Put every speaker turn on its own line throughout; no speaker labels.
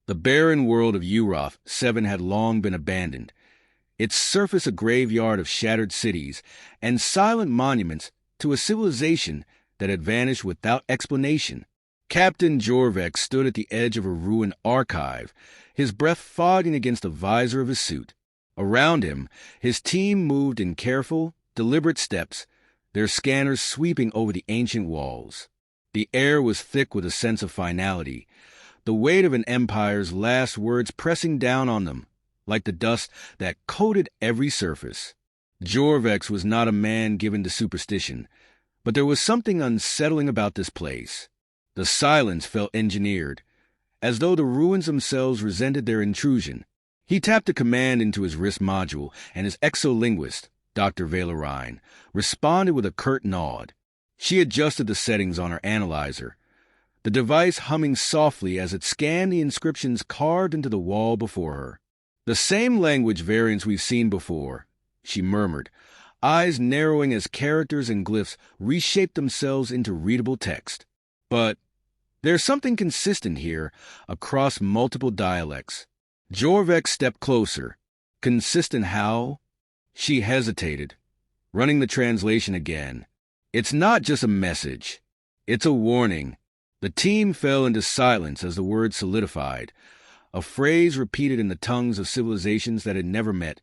The barren world of Uroth 7 had long been abandoned, its surface a graveyard of shattered cities and silent monuments to a civilization that had vanished without explanation. Captain Jorvex stood at the edge of a ruined archive, his breath fogging against the visor of his suit. Around him, his team moved in careful, deliberate steps, their scanners sweeping over the ancient walls. The air was thick with a sense of finality, the weight of an empire's last words pressing down on them, like the dust that coated every surface. Jorvex was not a man given to superstition, but there was something unsettling about this place. The silence felt engineered, as though the ruins themselves resented their intrusion. He tapped a command into his wrist module, and his exolinguist, Dr. Valerine, responded with a curt nod. She adjusted the settings on her analyzer, the device humming softly as it scanned the inscriptions carved into the wall before her. "The same language variants we've seen before," she murmured, eyes narrowing as characters and glyphs reshaped themselves into readable text. "But there's something consistent here across multiple dialects." Jorvex stepped closer. "Consistent how?" She hesitated, running the translation again. "It's not just a message. It's a warning." The team fell into silence as the word solidified, a phrase repeated in the tongues of civilizations that had never met,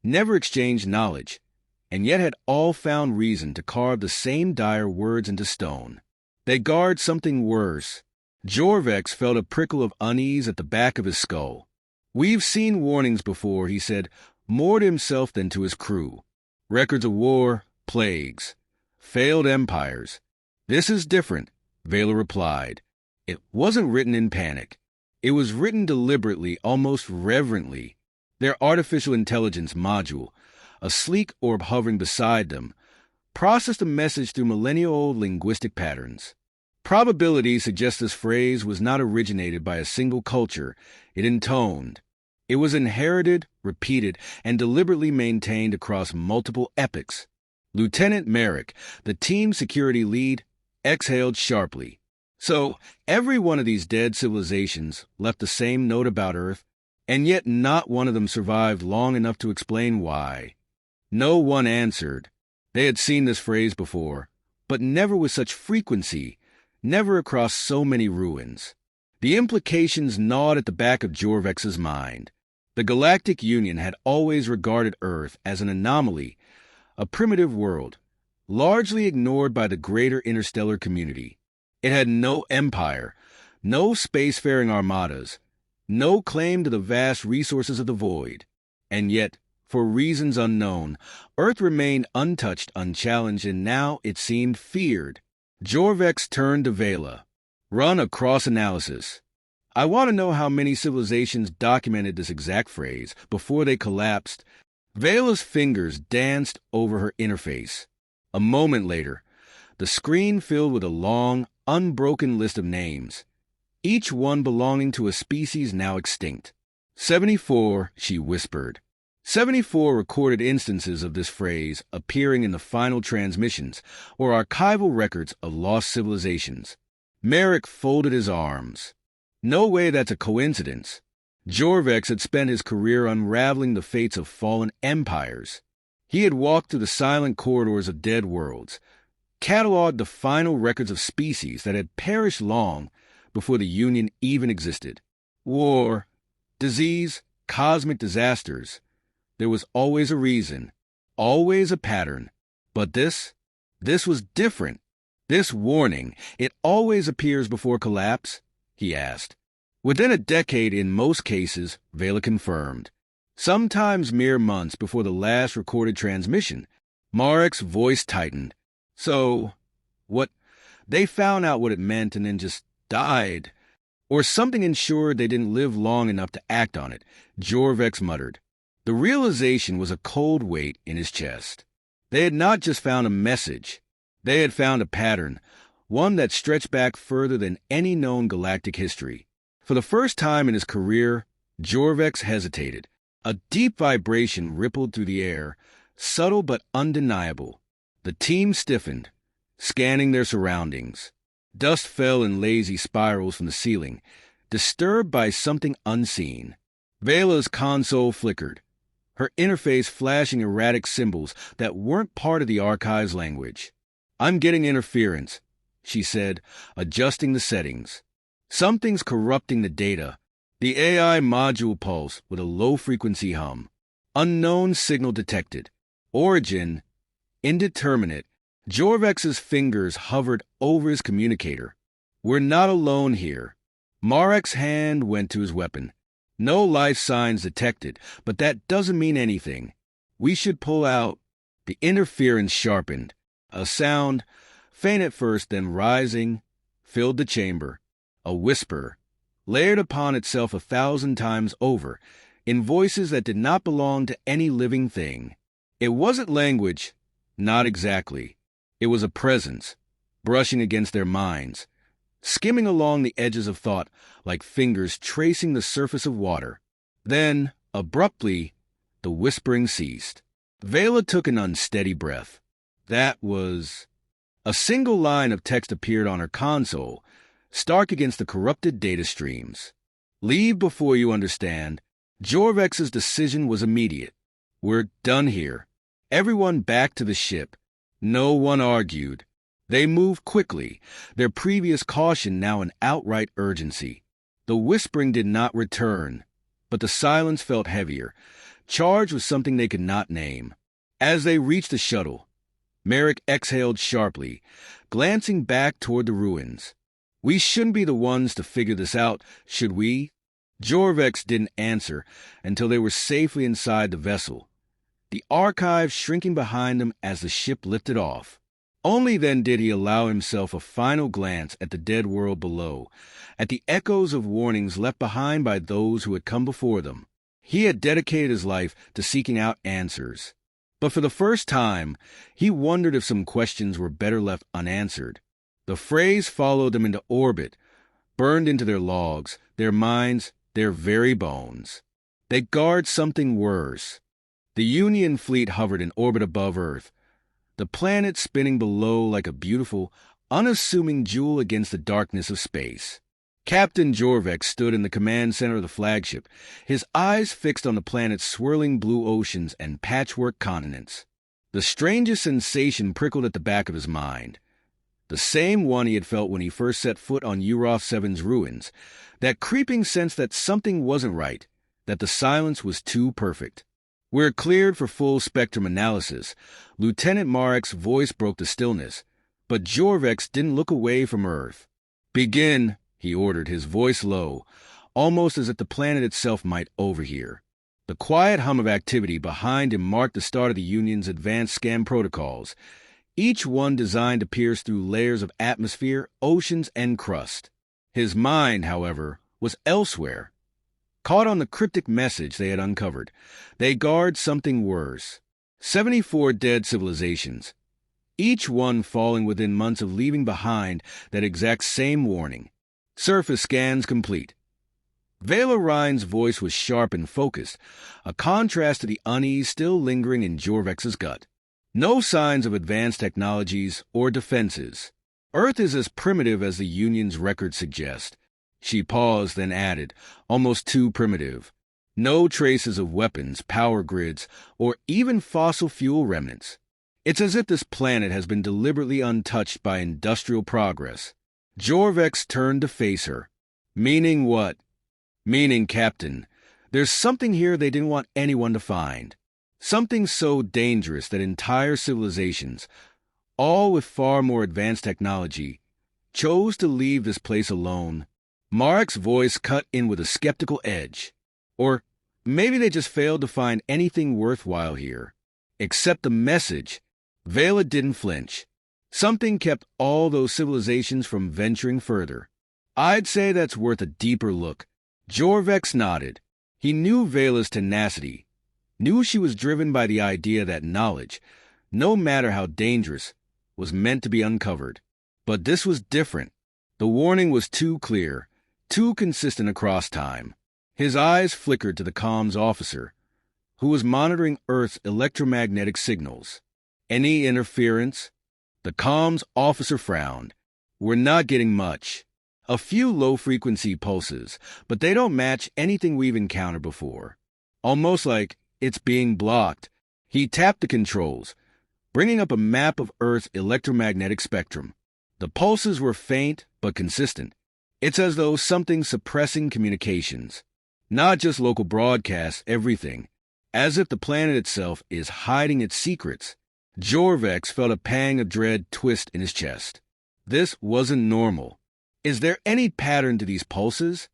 never exchanged knowledge, and yet had all found reason to carve the same dire words into stone. They guard something worse. Jorvex felt a prickle of unease at the back of his skull. "We've seen warnings before," he said, more to himself than to his crew. "Records of war, plagues, failed empires. This is different," Vela replied. "It wasn't written in panic. It was written deliberately, almost reverently." Their artificial intelligence module, a sleek orb hovering beside them, processed a message through millennia-old linguistic patterns. Probability suggests this phrase was not originated by a single culture. It intoned. It was inherited, repeated, and deliberately maintained across multiple epochs. Lieutenant Merrick, the team security lead, exhaled sharply. So every one of these dead civilizations left the same note about Earth, and yet not one of them survived long enough to explain why. No one answered. They had seen this phrase before, but never with such frequency, never across so many ruins. The implications gnawed at the back of Jorvex's mind. The Galactic Union had always regarded Earth as an anomaly, a primitive world, largely ignored by the greater interstellar community. It had no empire, no spacefaring armadas, no claim to the vast resources of the void. And yet, for reasons unknown, Earth remained untouched, unchallenged, and now it seemed feared. Jorvex turned to Vela. "Run a cross-analysis. I want to know how many civilizations documented this exact phrase before they collapsed." Vela's fingers danced over her interface. A moment later, the screen filled with a long, unbroken list of names, each one belonging to a species now extinct. 74, she whispered. 74 recorded instances of this phrase appearing in the final transmissions or archival records of lost civilizations. Merrick folded his arms. "No way that's a coincidence." Jorvex had spent his career unraveling the fates of fallen empires. He had walked through the silent corridors of dead worlds, cataloged the final records of species that had perished long before the Union even existed. War, disease, cosmic disasters. There was always a reason, always a pattern. But this was different. This warning, it always appears before collapse, he asked. "Within a decade in most cases," Vela confirmed. "Sometimes mere months before the last recorded transmission." Marek's voice tightened. "So, what? They found out what it meant and then just died? Or something ensured they didn't live long enough to act on it," Jorvex muttered. The realization was a cold weight in his chest. They had not just found a message. They had found a pattern, one that stretched back further than any known galactic history. For the first time in his career, Jorvex hesitated. A deep vibration rippled through the air, subtle but undeniable. The team stiffened, scanning their surroundings. Dust fell in lazy spirals from the ceiling, disturbed by something unseen. Vela's console flickered, her interface flashing erratic symbols that weren't part of the archive's language. "I'm getting interference," she said, adjusting the settings. "Something's corrupting the data." The AI module pulsed with a low-frequency hum. "Unknown signal detected. Origin indeterminate." Jorvex's fingers hovered over his communicator. "We're not alone here." Marek's hand went to his weapon. "No life signs detected, but that doesn't mean anything. We should pull out." The interference sharpened. A sound, faint at first, then rising, filled the chamber. A whisper, layered upon itself 1,000 times over, in voices that did not belong to any living thing. It wasn't language, not exactly. It was a presence, brushing against their minds, skimming along the edges of thought like fingers tracing the surface of water. Then, abruptly, the whispering ceased. Vela took an unsteady breath. That was... A single line of text appeared on her console, stark against the corrupted data streams. "Leave before you understand." Jorvex's decision was immediate. "We're done here. Everyone back to the ship." No one argued. They moved quickly, their previous caution now an outright urgency. The whispering did not return, but the silence felt heavier, charged with something they could not name. As they reached the shuttle, Merrick exhaled sharply, glancing back toward the ruins. "We shouldn't be the ones to figure this out, should we?" Jorvex didn't answer until they were safely inside the vessel, the archive shrinking behind them as the ship lifted off. Only then did he allow himself a final glance at the dead world below, at the echoes of warnings left behind by those who had come before them. He had dedicated his life to seeking out answers. But for the first time, he wondered if some questions were better left unanswered. The phrase followed them into orbit, burned into their logs, their minds, their very bones. They guard something worse. The Union fleet hovered in orbit above Earth, the planet spinning below like a beautiful, unassuming jewel against the darkness of space. Captain Jorvex stood in the command center of the flagship, his eyes fixed on the planet's swirling blue oceans and patchwork continents. The strangest sensation prickled at the back of his mind. The same one he had felt when he first set foot on Uroth 7's ruins, that creeping sense that something wasn't right, that the silence was too perfect. "We're cleared for full spectrum analysis." Lieutenant Marek's voice broke the stillness, but Jorvex didn't look away from Earth. "Begin," he ordered, his voice low, almost as if the planet itself might overhear. The quiet hum of activity behind him marked the start of the Union's advanced scan protocols, each one designed to pierce through layers of atmosphere, oceans, and crust. His mind, however, was elsewhere, caught on the cryptic message they had uncovered. They guard something worse. 74 dead civilizations, each one falling within months of leaving behind that exact same warning. Surface scans complete. Vela Ryan's voice was sharp and focused, a contrast to the unease still lingering in Jorvex's gut. "No signs of advanced technologies or defenses. Earth is as primitive as the Union's records suggest." She paused, then added, "Almost too primitive. No traces of weapons, power grids, or even fossil fuel remnants. It's as if this planet has been deliberately untouched by industrial progress." Jorvex turned to face her. "Meaning what?" "Meaning, Captain, there's something here they didn't want anyone to find. Something so dangerous that entire civilizations, all with far more advanced technology, chose to leave this place alone." Marek's voice cut in with a skeptical edge. "Or maybe they just failed to find anything worthwhile here. Except the message." Vela didn't flinch. Something kept all those civilizations from venturing further. "I'd say that's worth a deeper look." Jorvex nodded. He knew Vela's tenacity, knew she was driven by the idea that knowledge, no matter how dangerous, was meant to be uncovered. But this was different. The warning was too clear, too consistent across time. His eyes flickered to the comms officer, who was monitoring Earth's electromagnetic signals. "Any interference?" The comms officer frowned. "We're not getting much." A few low-frequency pulses, but they don't match anything we've encountered before. Almost like it's being blocked. He tapped the controls, bringing up a map of Earth's electromagnetic spectrum. The pulses were faint but consistent. It's as though something's suppressing communications. Not just local broadcasts, everything. As if the planet itself is hiding its secrets. Jorvex felt a pang of dread twist in his chest. This wasn't normal. Is there any pattern to these pulses?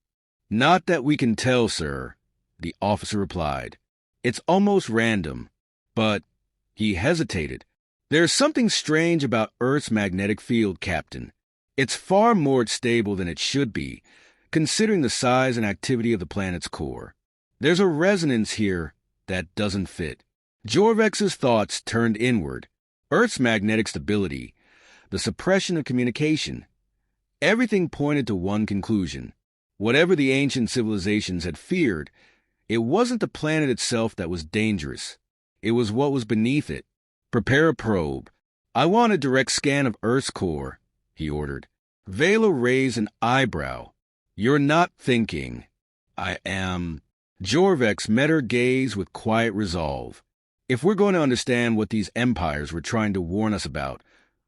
Not that we can tell, sir, the officer replied. It's almost random. But he hesitated. There's something strange about Earth's magnetic field, Captain. It's far more stable than it should be, considering the size and activity of the planet's core. There's a resonance here that doesn't fit. Jorvex's thoughts turned inward. Earth's magnetic stability, the suppression of communication. Everything pointed to one conclusion. Whatever the ancient civilizations had feared, it wasn't the planet itself that was dangerous. It was what was beneath it. Prepare a probe. I want a direct scan of Earth's core, he ordered. Vela raised an eyebrow. You're not thinking. I am. Jorvex met her gaze with quiet resolve. If we're going to understand what these empires were trying to warn us about,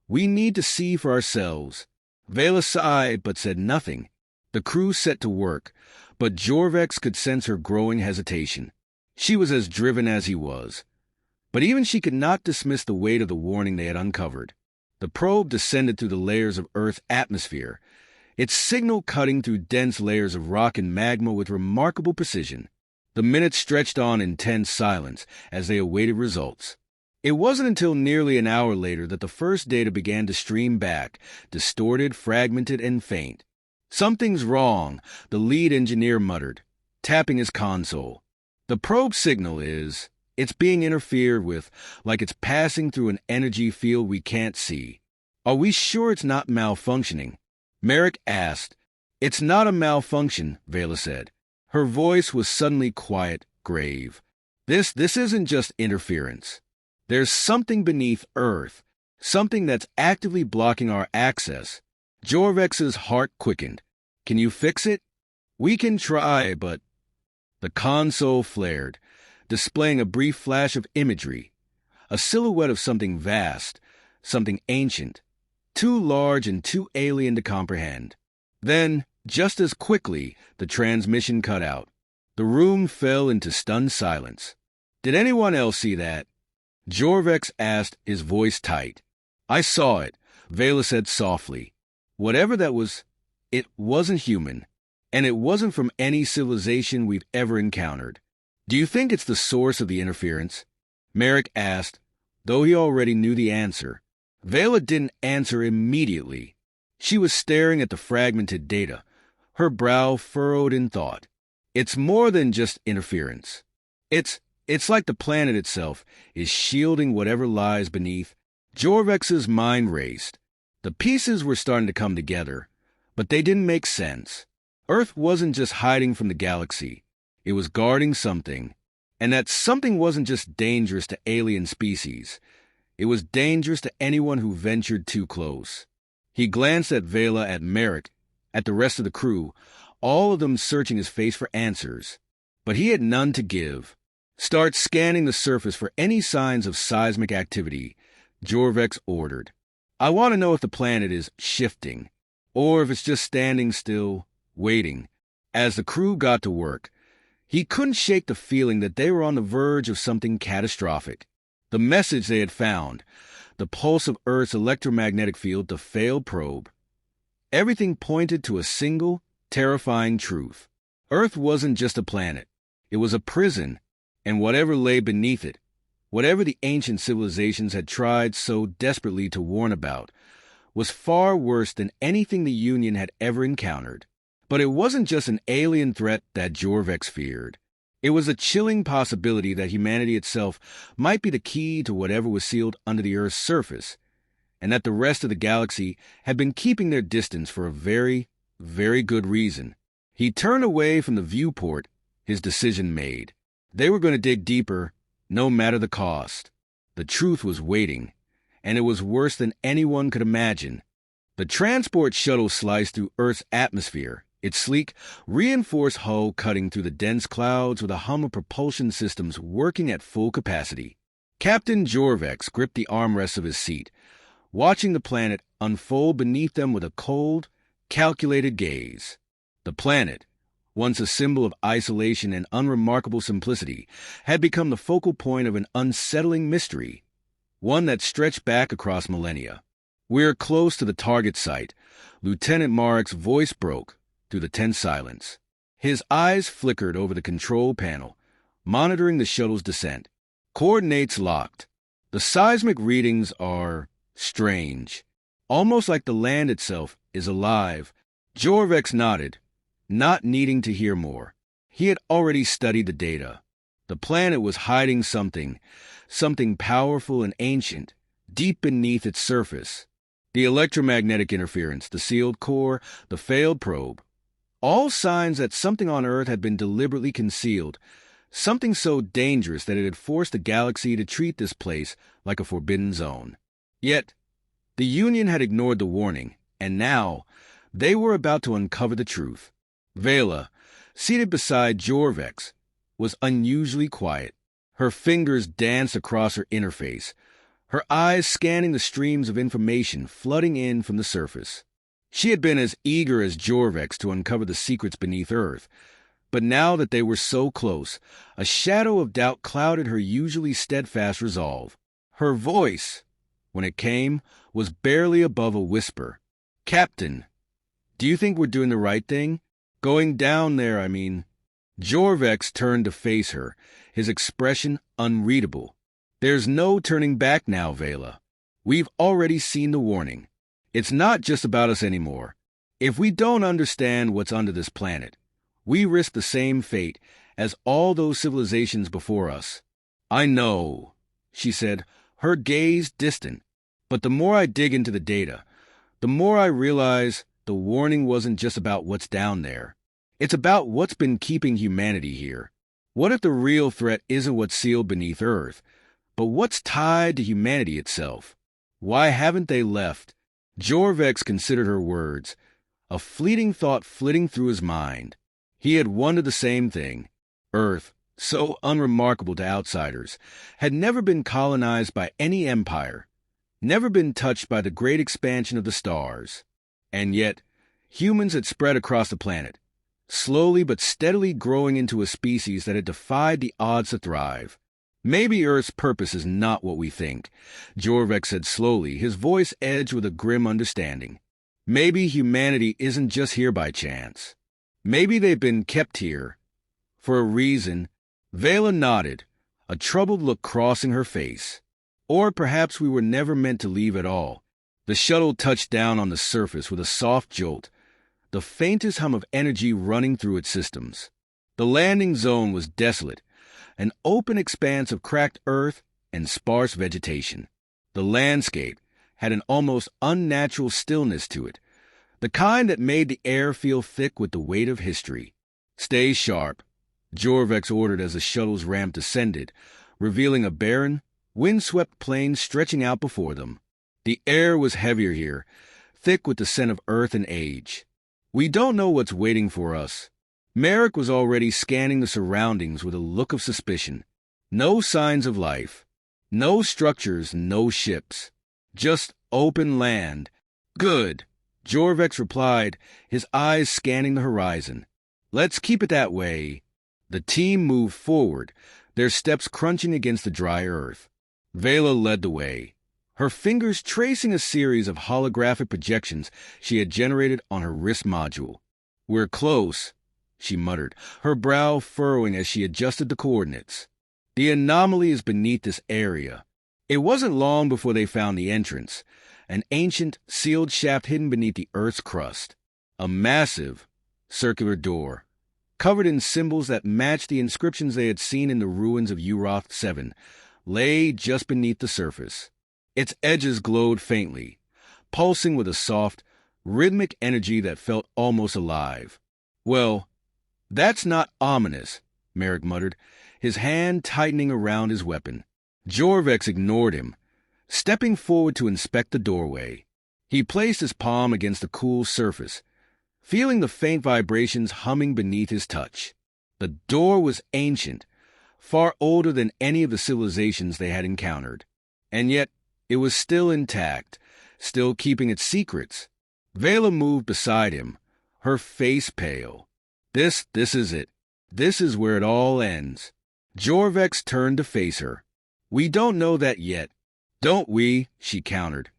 we need to see for ourselves. Vela sighed but said nothing. The crew set to work, but Jorvex could sense her growing hesitation. She was as driven as he was. But even she could not dismiss the weight of the warning they had uncovered. The probe descended through the layers of Earth's atmosphere, its signal cutting through dense layers of rock and magma with remarkable precision. The minutes stretched on in tense silence as they awaited results. It wasn't until nearly an hour later that the first data began to stream back, distorted, fragmented, and faint. Something's wrong, the lead engineer muttered, tapping his console. The probe signal is... It's being interfered with, like it's passing through an energy field we can't see. Are we sure it's not malfunctioning? Merrick asked. It's not a malfunction, Vela said. Her voice was suddenly quiet, grave. This isn't just interference. There's something beneath Earth, something that's actively blocking our access. Jorvex's heart quickened. Can you fix it? We can try, but... The console flared, displaying a brief flash of imagery, a silhouette of something vast, something ancient, too large and too alien to comprehend. Then, just as quickly, the transmission cut out. The room fell into stunned silence. Did anyone else see that? Jorvex asked, his voice tight. I saw it, Vela said softly. Whatever that was, it wasn't human, and it wasn't from any civilization we've ever encountered. Do you think it's the source of the interference? Merrick asked, though he already knew the answer. Vela didn't answer immediately. She was staring at the fragmented data, her brow furrowed in thought. It's more than just interference. It's like the planet itself is shielding whatever lies beneath. Jorvex's mind raced. The pieces were starting to come together, but they didn't make sense. Earth wasn't just hiding from the galaxy. It was guarding something, and that something wasn't just dangerous to alien species. It was dangerous to anyone who ventured too close. He glanced at Vela, at Merrick, at the rest of the crew, all of them searching his face for answers. But he had none to give. Start scanning the surface for any signs of seismic activity, Jorvex ordered. I want to know if the planet is shifting, or if it's just standing still, waiting. As the crew got to work, he couldn't shake the feeling that they were on the verge of something catastrophic. The message they had found, the pulse of Earth's electromagnetic field, the failed probe. Everything pointed to a single, terrifying truth. Earth wasn't just a planet. It was a prison, and whatever lay beneath it, whatever the ancient civilizations had tried so desperately to warn about, was far worse than anything the Union had ever encountered. But it wasn't just an alien threat that Jorvex feared. It was a chilling possibility that humanity itself might be the key to whatever was sealed under the Earth's surface, and that the rest of the galaxy had been keeping their distance for a very, very good reason. He turned away from the viewport, his decision made. They were going to dig deeper, no matter the cost. The truth was waiting, and it was worse than anyone could imagine. The transport shuttle sliced through Earth's atmosphere, its sleek, reinforced hull cutting through the dense clouds with a hum of propulsion systems working at full capacity. Captain Jorvex gripped the armrests of his seat, watching the planet unfold beneath them with a cold, calculated gaze. The planet, once a symbol of isolation and unremarkable simplicity, had become the focal point of an unsettling mystery, one that stretched back across millennia. "We're close to the target site," Lieutenant Marek's voice broke through the tense silence. His eyes flickered over the control panel, monitoring the shuttle's descent. Coordinates locked. The seismic readings are strange, almost like the land itself is alive. Jorvex nodded, not needing to hear more. He had already studied the data. The planet was hiding something powerful and ancient, deep beneath its surface. The electromagnetic interference, the sealed core, the failed probe, all signs that something on Earth had been deliberately concealed, something so dangerous that it had forced the galaxy to treat this place like a forbidden zone. Yet, the Union had ignored the warning, and now they were about to uncover the truth. Vela, seated beside Jorvex, was unusually quiet. Her fingers danced across her interface, her eyes scanning the streams of information flooding in from the surface. She had been as eager as Jorvex to uncover the secrets beneath Earth, but now that they were so close, a shadow of doubt clouded her usually steadfast resolve. Her voice, when it came, was barely above a whisper. "Captain, do you think we're doing the right thing? Going down there, I mean." Jorvex turned to face her, his expression unreadable. "There's no turning back now, Vela. We've already seen the warning. It's not just about us anymore. If we don't understand what's under this planet, we risk the same fate as all those civilizations before us." "I know," she said, her gaze distant. "But the more I dig into the data, the more I realize the warning wasn't just about what's down there. It's about what's been keeping humanity here. What if the real threat isn't what's sealed beneath Earth, but what's tied to humanity itself? Why haven't they left?" Jorvex considered her words, a fleeting thought flitting through his mind. He had wondered the same thing. Earth, so unremarkable to outsiders, had never been colonized by any empire, never been touched by the great expansion of the stars. And yet, humans had spread across the planet, slowly but steadily growing into a species that had defied the odds to thrive. "Maybe Earth's purpose is not what we think," Jorvex said slowly, his voice edged with a grim understanding. "Maybe humanity isn't just here by chance. Maybe they've been kept here for a reason." Vela nodded, a troubled look crossing her face. "Or perhaps we were never meant to leave at all." The shuttle touched down on the surface with a soft jolt, the faintest hum of energy running through its systems. The landing zone was desolate, an open expanse of cracked earth and sparse vegetation. The landscape had an almost unnatural stillness to it, the kind that made the air feel thick with the weight of history. "Stay sharp," Jorvex ordered as the shuttle's ramp descended, revealing a barren, windswept plain stretching out before them. The air was heavier here, thick with the scent of earth and age. "We don't know what's waiting for us." Marek was already scanning the surroundings with a look of suspicion. No signs of life. No structures, no ships. Just open land. "Good," Jorvex replied, his eyes scanning the horizon. "Let's keep it that way." The team moved forward, their steps crunching against the dry earth. Vela led the way, her fingers tracing a series of holographic projections she had generated on her wrist module. "We're close," she muttered, her brow furrowing as she adjusted the coordinates. "The anomaly is beneath this area." It wasn't long before they found the entrance, an ancient, sealed shaft hidden beneath the Earth's crust. A massive, circular door, covered in symbols that matched the inscriptions they had seen in the ruins of Uroth 7, lay just beneath the surface. Its edges glowed faintly, pulsing with a soft, rhythmic energy that felt almost alive. "Well, that's not ominous," Marek muttered, his hand tightening around his weapon. Jorvex ignored him, stepping forward to inspect the doorway. He placed his palm against the cool surface, feeling the faint vibrations humming beneath his touch. The door was ancient, far older than any of the civilizations they had encountered. And yet, it was still intact, still keeping its secrets. Vela moved beside him, her face pale. This is it. This is where it all ends. Jorvex turned to face her. We don't know that yet. Don't we? She countered,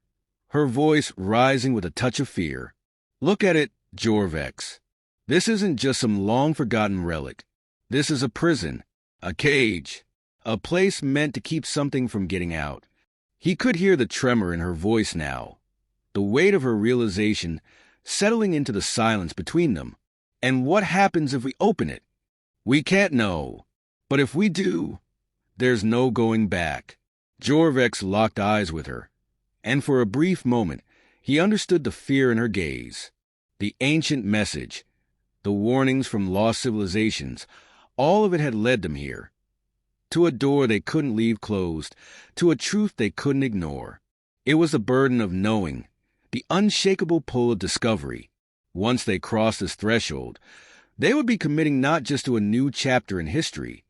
her voice rising with a touch of fear. Look at it, Jorvex. This isn't just some long-forgotten relic. This is a prison, a cage, a place meant to keep something from getting out. He could hear the tremor in her voice now, the weight of her realization settling into the silence between them. And what happens if we open it? We can't know. But if we do, there's no going back. Jorvex locked eyes with her, and for a brief moment, he understood the fear in her gaze. The ancient message, the warnings from lost civilizations, all of it had led them here. To a door they couldn't leave closed, to a truth they couldn't ignore. It was the burden of knowing, the unshakable pull of discovery. Once they crossed this threshold, they would be committing not just to a new chapter in history,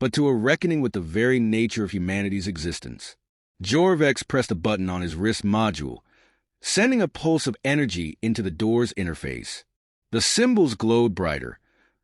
but to a reckoning with the very nature of humanity's existence. Jorvex pressed a button on his wrist module, sending a pulse of energy into the door's interface. The symbols glowed brighter,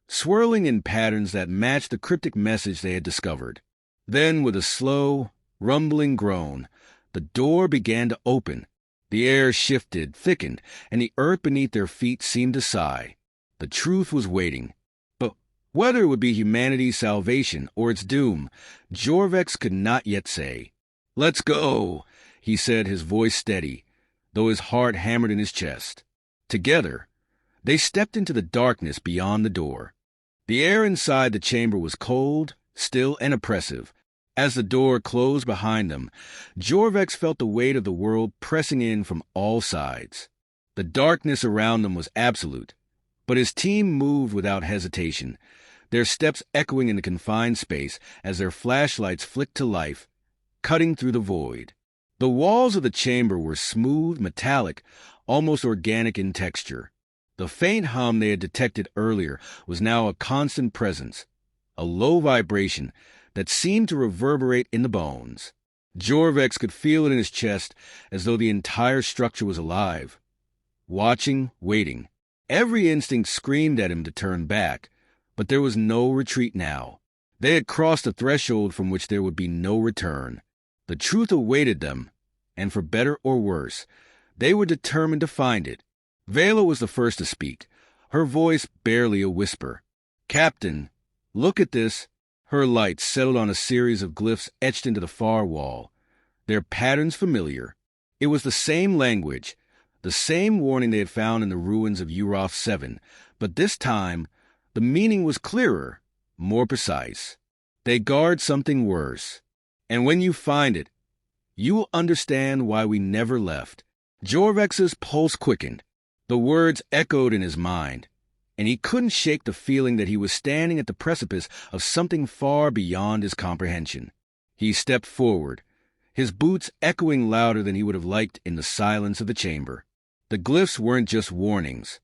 swirling in patterns that matched the cryptic message they had discovered. Then, with a slow, rumbling groan, the door began to open. The air shifted, thickened, and the earth beneath their feet seemed to sigh. The truth was waiting. But whether it would be humanity's salvation or its doom, Jorvex could not yet say. "Let's go," he said, his voice steady, though his heart hammered in his chest. Together, they stepped into the darkness beyond the door. The air inside the chamber was cold, still, and oppressive. As the door closed behind them, Jorvex felt the weight of the world pressing in from all sides. The darkness around them was absolute, but his team moved without hesitation, their steps echoing in the confined space as their flashlights flicked to life, cutting through the void. The walls of the chamber were smooth, metallic, almost organic in texture. The faint hum they had detected earlier was now a constant presence, a low vibration that seemed to reverberate in the bones. Jorvex could feel it in his chest as though the entire structure was alive, watching, waiting. Every instinct screamed at him to turn back, but there was no retreat now. They had crossed a threshold from which there would be no return. The truth awaited them, and for better or worse, they were determined to find it. Vela was the first to speak, her voice barely a whisper. "Captain, look at this." Her light settled on a series of glyphs etched into the far wall, their patterns familiar. It was the same language, the same warning they had found in the ruins of Uroth 7, but this time, the meaning was clearer, more precise. They guard something worse. And when you find it, you will understand why we never left. Jorvex's pulse quickened. The words echoed in his mind, and he couldn't shake the feeling that he was standing at the precipice of something far beyond his comprehension. He stepped forward, his boots echoing louder than he would have liked in the silence of the chamber. The glyphs weren't just warnings.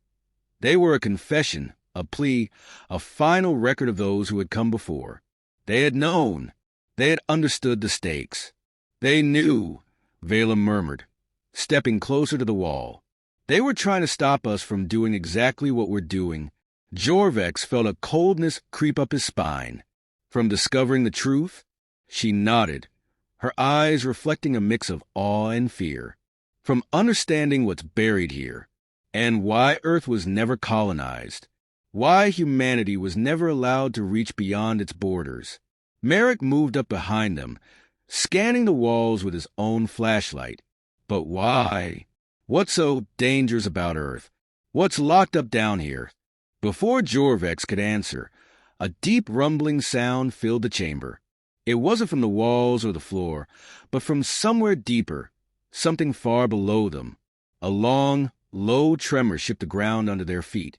They were a confession, a plea, a final record of those who had come before. They had known. They had understood the stakes. They knew, Vela murmured, stepping closer to the wall. They were trying to stop us from doing exactly what we're doing. Jorvex felt a coldness creep up his spine. From discovering the truth? She nodded, her eyes reflecting a mix of awe and fear. From understanding what's buried here, and why Earth was never colonized, why humanity was never allowed to reach beyond its borders. Merrick moved up behind them, scanning the walls with his own flashlight. But why? What's so dangerous about Earth? What's locked up down here? Before Jorvex could answer, a deep rumbling sound filled the chamber. It wasn't from the walls or the floor, but from somewhere deeper, something far below them. A long, low tremor shook the ground under their feet,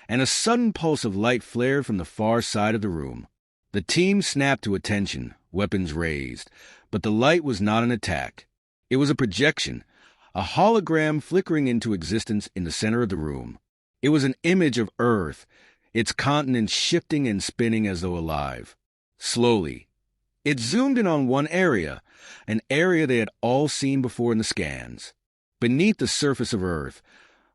and a sudden pulse of light flared from the far side of the room. The team snapped to attention, weapons raised, but the light was not an attack. It was a projection, a hologram flickering into existence in the center of the room. It was an image of Earth, its continents shifting and spinning as though alive. Slowly, it zoomed in on one area, an area they had all seen before in the scans. Beneath the surface of Earth,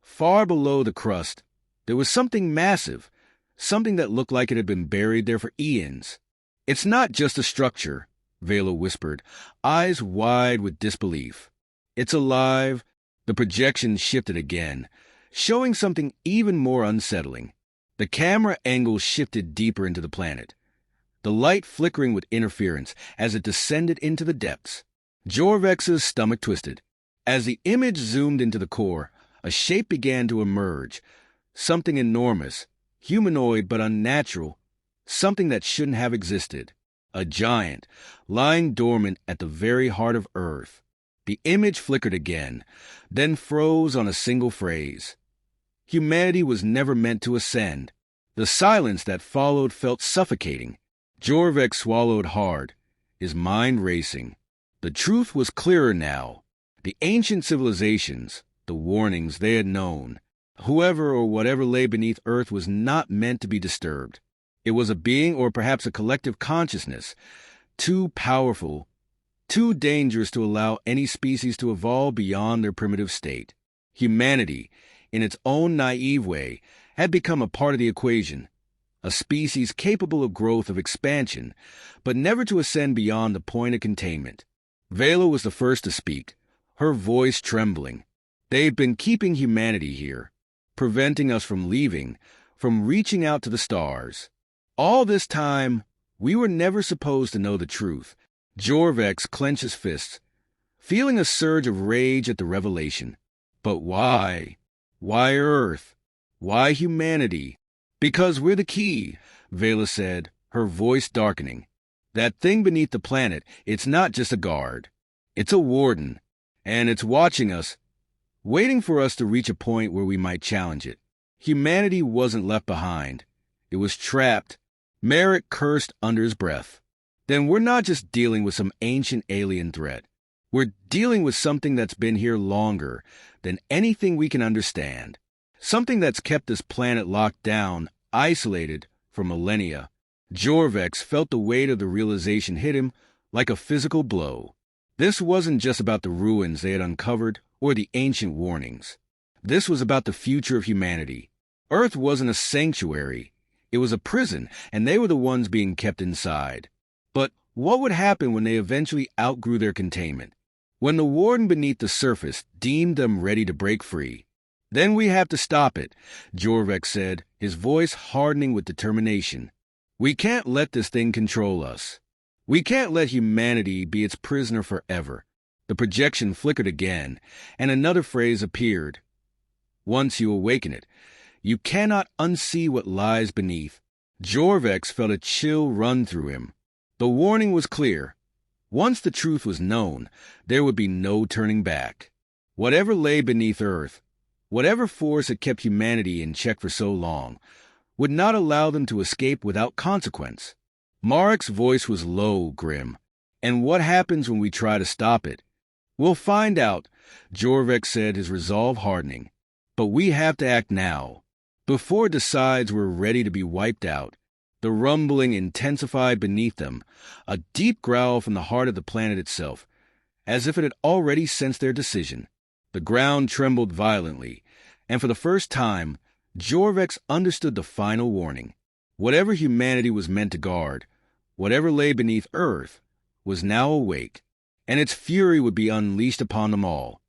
far below the crust, there was something massive, something that looked like it had been buried there for eons. "It's not just a structure," Vela whispered, eyes wide with disbelief. "It's alive." The projection shifted again, showing something even more unsettling. The camera angle shifted deeper into the planet, the light flickering with interference as it descended into the depths. Jorvex's stomach twisted. As the image zoomed into the core, a shape began to emerge, something enormous, humanoid but unnatural, something that shouldn't have existed. A giant, lying dormant at the very heart of Earth. The image flickered again, then froze on a single phrase. Humanity was never meant to ascend. The silence that followed felt suffocating. Jorvex swallowed hard, his mind racing. The truth was clearer now. The ancient civilizations, the warnings they had known, whoever or whatever lay beneath Earth was not meant to be disturbed. It was a being, or perhaps a collective consciousness, too powerful, too dangerous to allow any species to evolve beyond their primitive state. Humanity, in its own naive way, had become a part of the equation, a species capable of growth, of expansion, but never to ascend beyond the point of containment. Vela was the first to speak, her voice trembling. They've been keeping humanity here, preventing us from leaving, from reaching out to the stars. All this time, we were never supposed to know the truth. Jorvex clenched his fists, feeling a surge of rage at the revelation. But why? Why Earth? Why humanity? "Because we're the key," Vela said, her voice darkening. "That thing beneath the planet, it's not just a guard. It's a warden, and it's watching us, waiting for us to reach a point where we might challenge it. Humanity wasn't left behind. It was trapped." Merrick cursed under his breath. "Then we're not just dealing with some ancient alien threat. We're dealing with something that's been here longer than anything we can understand. Something that's kept this planet locked down, isolated for millennia." Jorvex felt the weight of the realization hit him like a physical blow. This wasn't just about the ruins they had uncovered or the ancient warnings. This was about the future of humanity. Earth wasn't a sanctuary. It was a prison, and they were the ones being kept inside. But what would happen when they eventually outgrew their containment? When the warden beneath the surface deemed them ready to break free? "Then we have to stop it," Jorvex said, his voice hardening with determination. "We can't let this thing control us. We can't let humanity be its prisoner forever." The projection flickered again, and another phrase appeared. "Once you awaken it, you cannot unsee what lies beneath." Jorvex felt a chill run through him. The warning was clear. Once the truth was known, there would be no turning back. Whatever lay beneath Earth, whatever force had kept humanity in check for so long, would not allow them to escape without consequence. Marek's voice was low, grim. "And what happens when we try to stop it?" "We'll find out," Jorvex said, his resolve hardening. "But we have to act now, before it decides we're ready to be wiped out." The rumbling intensified beneath them, a deep growl from the heart of the planet itself, as if it had already sensed their decision. The ground trembled violently, and for the first time, Jorvex understood the final warning. Whatever humanity was meant to guard, whatever lay beneath Earth, was now awake, and its fury would be unleashed upon them all.